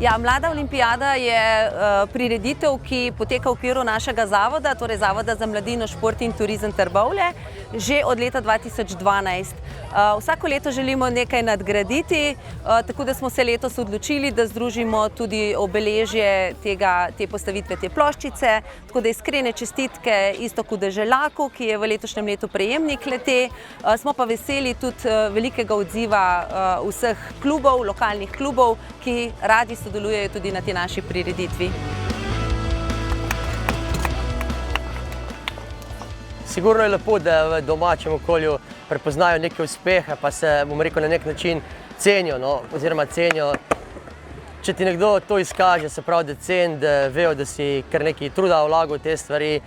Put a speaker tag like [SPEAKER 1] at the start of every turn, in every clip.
[SPEAKER 1] Ja, Mlada olimpijada je prireditev, ki poteka v okviru našega zavoda, torej Zavoda za mladino, šport in turizem Trbovlje, že od leta 2012. Vsako leto želimo nekaj nadgraditi, tako da smo se letos odločili, da združimo tudi obeležje te postavitve te ploščice, tako da iskrene čestitke Iztoku Deželaku, ki je v letošnjem letu prejemnik le-te. Smo pa veseli tudi velikega odziva vseh klubov, lokalnih klubov, ki radi sodelujejo tudi na tej naši prireditvi.
[SPEAKER 2] Sigurno je lepo, da v domačem okolju prepoznajo neke uspehe, pa se, bom rekel, na nek način cenijo, oziroma cenijo. Če ti nekdo to izkaže, se pravi, da ceni, da vejo, da si kar nekaj truda vlagal v te stvari,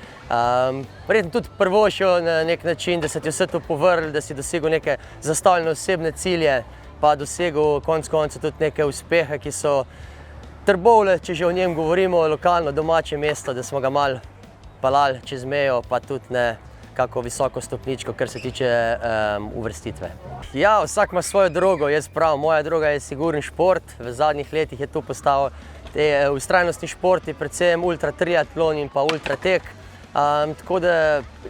[SPEAKER 2] verjetno tudi prvošil na nek način, da se ti vse to povrli, da si dosegel neke zastavljene osebne cilje, pa dosegel konec koncev tudi neke uspehe, ki so Trbovlje, če že o njem govorimo, lokalno domače mesto, da smo ga malo pelali čez mejo, pa tudi ne kako visoko stopničko, kar se tiče uvrstitve. Ja, vsak ima svojo drogo, jaz pravim, moja droga je sigurno šport, v zadnjih letih je to postal vztrajnostni športi, predvsem ultratriatlon in pa ultratek. Tako da,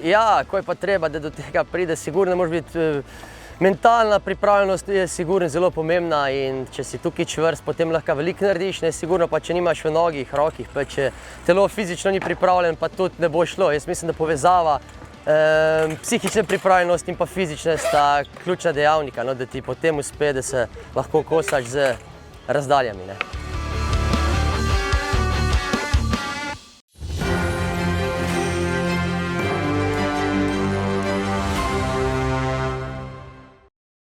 [SPEAKER 2] ja, ko je pa treba, da do tega pride, sigurno moraš biti mentalna pripravljenost je sigurno zelo pomembna in če si tukaj čvrst, potem lahko veliko narediš, sigurno pa če nimaš v nogih, rokih, pa če telo fizično ni pripravljen, pa tudi ne bo šlo. Jaz mislim, da povezava psihične pripravljenosti in pa fizične sta ključna dejavnika, da ti potem uspe, da se lahko kosaš z razdaljami.